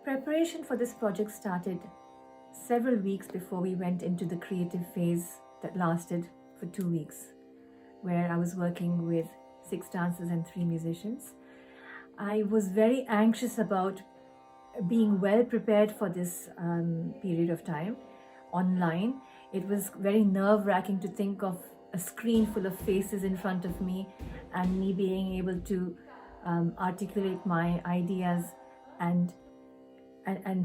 Preparation for this project started several weeks before we went into the creative phase that lasted for 2 weeks, where I was working with 6 dancers and 3 musicians. I was very anxious about being well prepared for this period of time online. It was very nerve-wracking to think of a screen full of faces in front of me and me being able to articulate my ideas and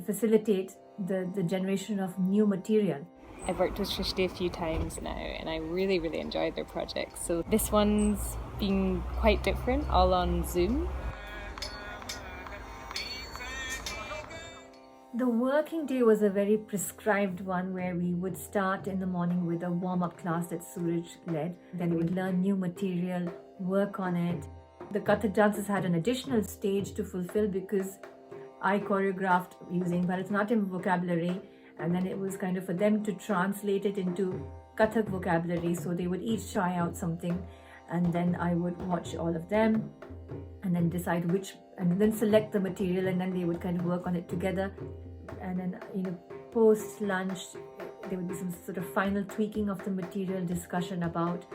facilitate the generation of new material. I've worked with Srishti a few times now and I really, really enjoyed their projects. So this one's been quite different, all on Zoom. The working day was a very prescribed one where we would start in the morning with a warm-up class that Suraj led. Then we would learn new material, work on it. The Kathak dancers had an additional stage to fulfill because I choreographed using Bharatanatyam vocabulary, and then it was kind of for them to translate it into Kathak vocabulary. So they would each try out something, and then I would watch all of them and then decide which, and then select the material, and then they would kind of work on it together. And then, post lunch, there would be some sort of final tweaking of the material, discussion about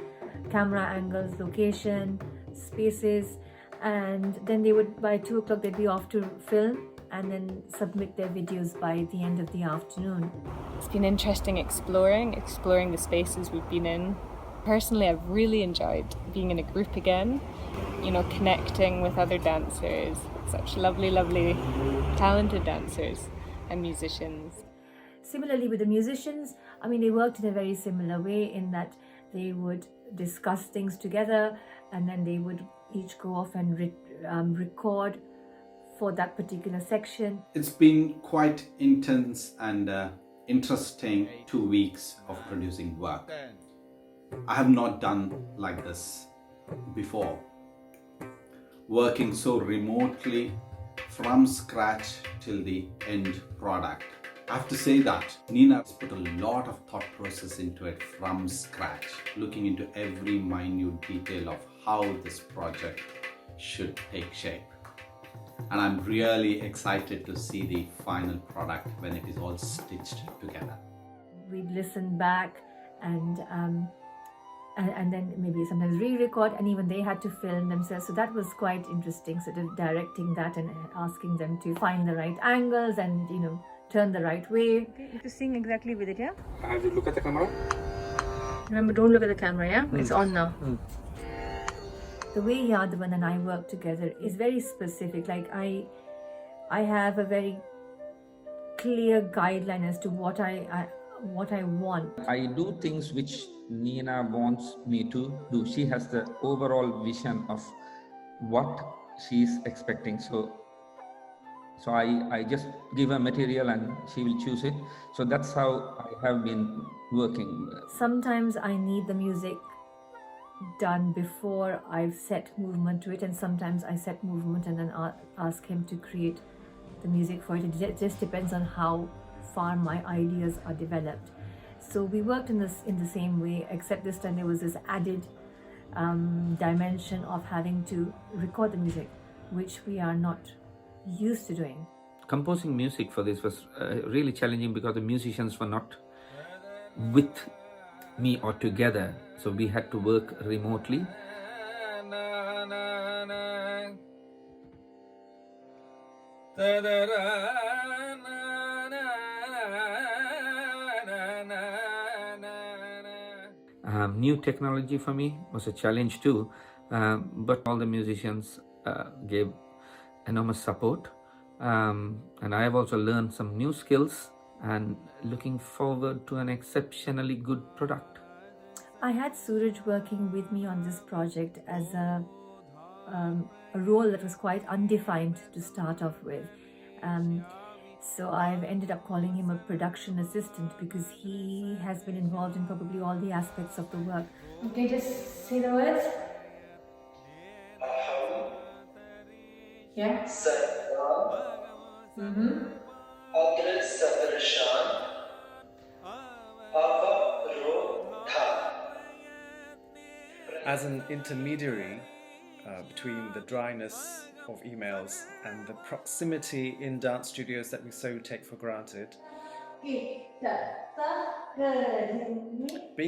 camera angles, location, spaces, and then they would, by 2 o'clock, they'd be off to film and then submit their videos by the end of the afternoon. It's been interesting exploring the spaces we've been in. Personally, I've really enjoyed being in a group again, connecting with other dancers, such lovely, lovely, talented dancers and musicians. Similarly with the musicians, they worked in a very similar way in that they would discuss things together and then they would each go off and record for that particular section. It's been quite intense and interesting 2 weeks of producing work. I have not done like this before. Working so remotely from scratch till the end product. I have to say that Nina has put a lot of thought process into it from scratch, looking into every minute detail of how this project should take shape. And I'm really excited to see the final product when it is all stitched together. We'd listen back and then maybe sometimes re-record, and even they had to film themselves. So that was quite interesting, sort of directing that and asking them to find the right angles and turn the right way. Okay, you have to sing exactly with it, yeah? I have to look at the camera. Remember, don't look at the camera, yeah? It's on now. The way Yadavan and I work together is very specific. Like I have a very clear guideline as to what I want. I do things which Nina wants me to do. She has the overall vision of what she's expecting. So I just give her material and she will choose it. So that's how I have been working. Sometimes I need the music done before I've set movement to it, and sometimes I set movement and then ask him to create the music for it. It just depends on how far my ideas are developed. So we worked in the same way, except this time there was this added dimension of having to record the music, which we are not used to doing. Composing music for this was really challenging because the musicians were not with me or together, so we had to work remotely. New technology for me was a challenge too, but all the musicians gave enormous support, and I have also learned some new skills and looking forward to an exceptionally good product. I had Suraj working with me on this project as a role that was quite undefined to start off with. So I've ended up calling him a production assistant because he has been involved in probably all the aspects of the work. Okay, just say the words. Yeah. As an intermediary between the dryness of emails and the proximity in dance studios that we so take for granted. Being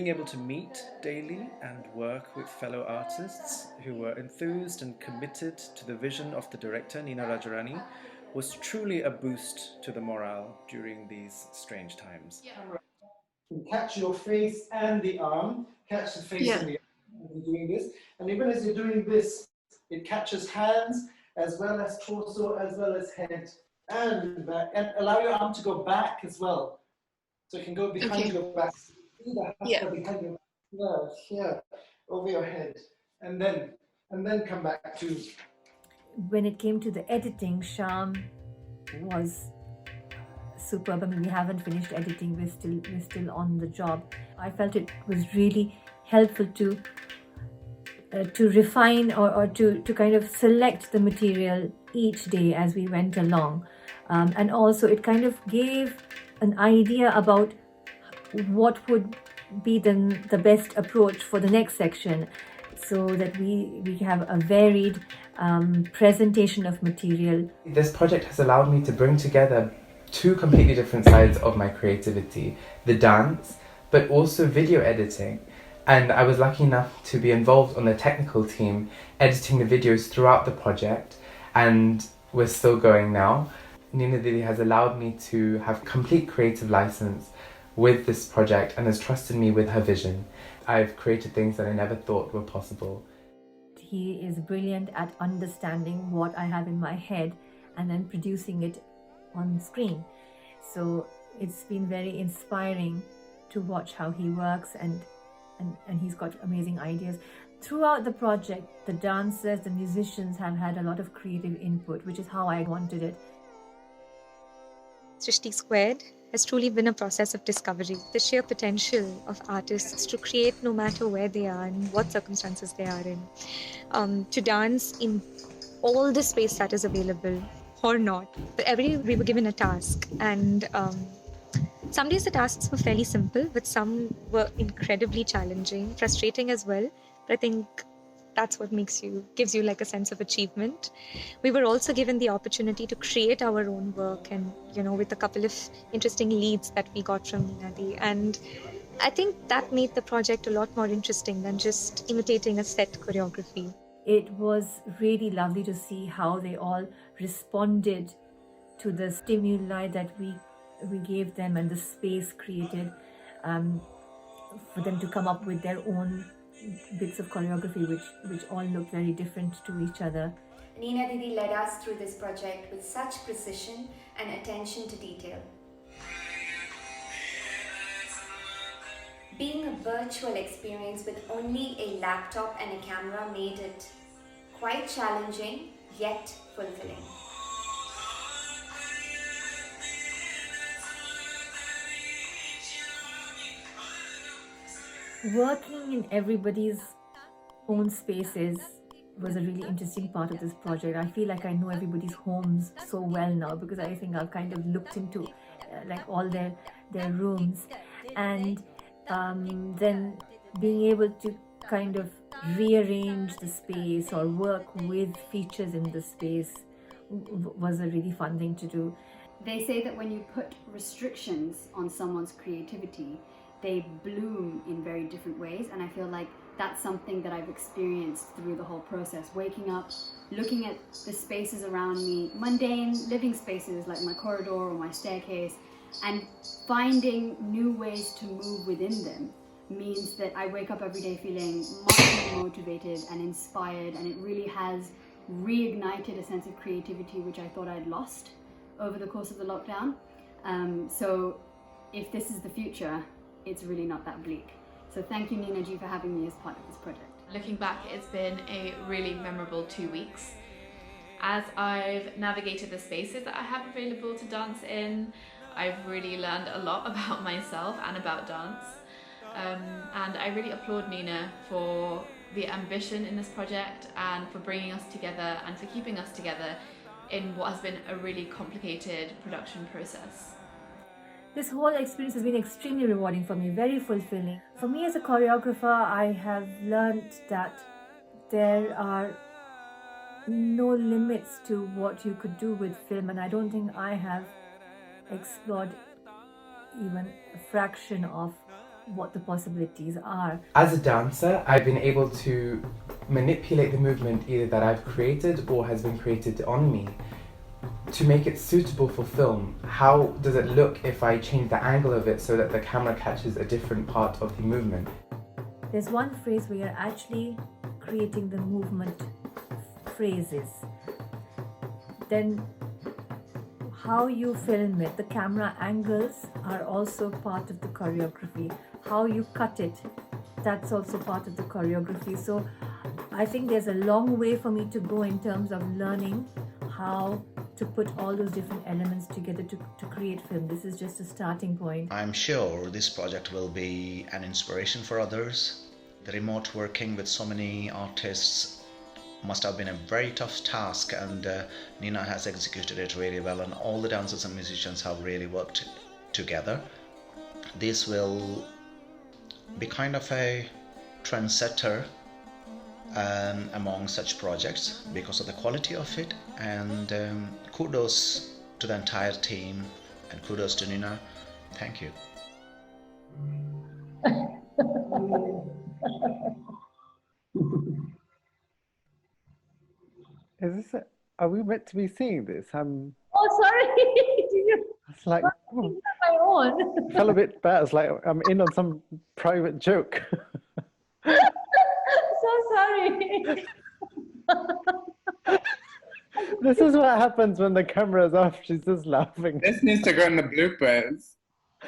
able to meet daily and work with fellow artists who were enthused and committed to the vision of the director, Nina Rajarani, was truly a boost to the morale during these strange times. Catch your face and the arm, catch the face and the arm, and doing this. And even as you're doing this, it catches hands as well as torso, as well as head and back. And allow your arm to go back as well. So it can go behind your back. See the behind your back. Here, over your head. And then come back to. When it came to the editing, Sham was superb. I mean, we haven't finished editing, we're still on the job. I felt it was really helpful to refine or to kind of select the material each day as we went along, and also it kind of gave an idea about what would be the best approach for the next section, so that we have a varied presentation of material. This project has allowed me to bring together two completely different sides of my creativity, the dance, but also video editing. And I was lucky enough to be involved on the technical team, editing the videos throughout the project, and we're still going now. Nina Didi has allowed me to have complete creative license with this project and has trusted me with her vision. I've created things that I never thought were possible. He is brilliant at understanding what I have in my head and then producing it on screen. So it's been very inspiring to watch how he works, and he's got amazing ideas. Throughout the project, the dancers, the musicians have had a lot of creative input, which is how I wanted it. Srishti Squared has truly been a process of discovery. The sheer potential of artists to create no matter where they are and what circumstances they are in. To dance in all the space that is available or not. But every day we were given a task, and some days the tasks were fairly simple, but some were incredibly challenging, frustrating as well. But I think that's what gives you like a sense of achievement. We were also given the opportunity to create our own work, and with a couple of interesting leads that we got from Nina. And I think that made the project a lot more interesting than just imitating a set choreography. It was really lovely to see how they all responded to the stimuli that we gave them and the space created for them to come up with their own bits of choreography, which all looked very different to each other. Nina Didi led us through this project with such precision and attention to detail. Being a virtual experience with only a laptop and a camera made it quite challenging, yet fulfilling. Working in everybody's own spaces was a really interesting part of this project. I feel like I know everybody's homes so well now, because I think I've kind of looked into like all their rooms, and then being able to kind of rearrange the space or work with features in the space was a really fun thing to do. They say that when you put restrictions on someone's creativity, they bloom in very different ways, and I feel like that's something that I've experienced through the whole process. Waking up, looking at the spaces around me, mundane living spaces like my corridor or my staircase, and finding new ways to move within them means that I wake up every day feeling much more motivated and inspired, and it really has reignited a sense of creativity which I thought I'd lost over the course of the lockdown. So if this is the future, it's really not that bleak. So thank you, Nina G, for having me as part of this project. Looking back, it's been a really memorable 2 weeks. As I've navigated the spaces that I have available to dance in, I've really learned a lot about myself and about dance. And I really applaud Nina for the ambition in this project and for bringing us together and for keeping us together in what has been a really complicated production process. This whole experience has been extremely rewarding for me, very fulfilling. For me as a choreographer, I have learned that there are no limits to what you could do with film, and I don't think I have explored even a fraction of what the possibilities are. As a dancer, I've been able to manipulate the movement either that I've created or has been created on me to make it suitable for film. How does it look if I change the angle of it so that the camera catches a different part of the movement? There's one phrase where you're actually creating the movement phrases. Then how you film it, the camera angles are also part of the choreography. How you cut it, that's also part of the choreography. So I think there's a long way for me to go in terms of learning how to put all those different elements together to create film. This is just a starting point. I'm sure this project will be an inspiration for others. The remote working with so many artists must have been a very tough task, and Nina has executed it really well, and all the dancers and musicians have really worked together. This will be kind of a trendsetter among such projects because of the quality of it, and kudos to the entire team and kudos to Nina. Thank you. Is this? Are we meant to be seeing this? Oh, sorry. It's like my own. felt a bit bad. It's like I'm in on some private joke. So sorry. This is what happens when the camera's off. She's just laughing. This needs to go in the bloopers.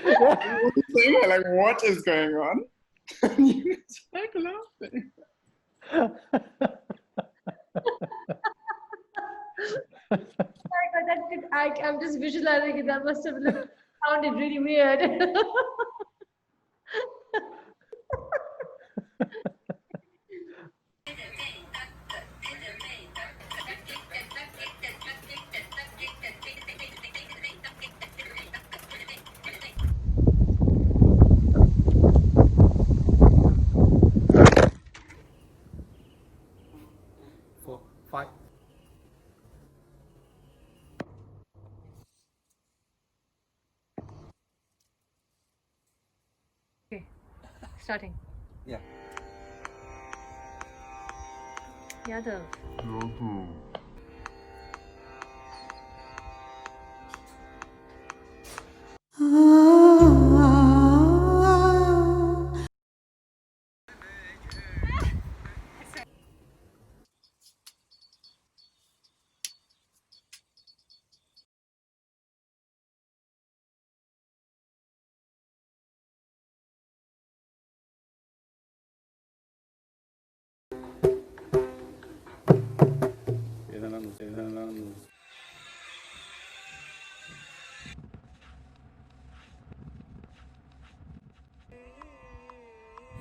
Yeah. Like, what is going on? You're just like laughing. I'm just visualizing it. That must have sounded really weird. Okay, starting. Yeah. Yadav.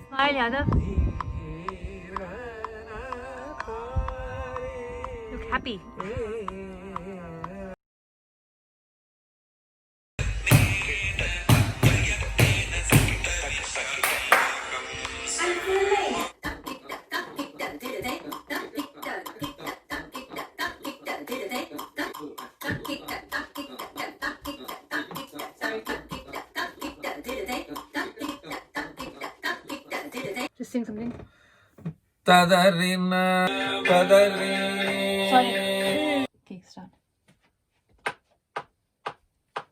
Smile, Yadav. Look happy. Just sing something. Tadarina, tadarina. Sorry. Okay, start.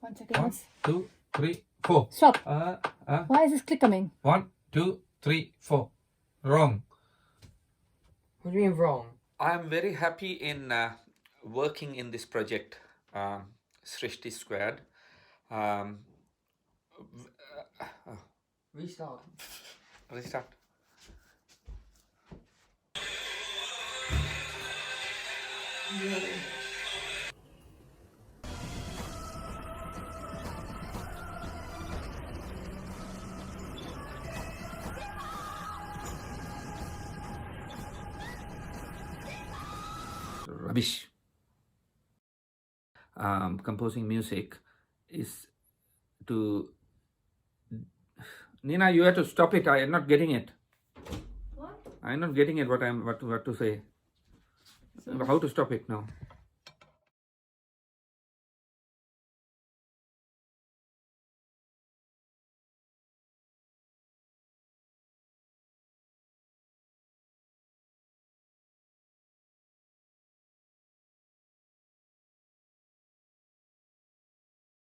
1 second. 1, 2, 3, 4. Stop. Why is this click coming? 1, 2, 3, 4. Wrong. What do you mean wrong? I'm very happy in working in this project, Srishti Squared. Restart. Restart. Rubbish. Composing music is to... Nina, you have to stop it. I am not getting it. What? I am not getting it. What to say. How to stop it now?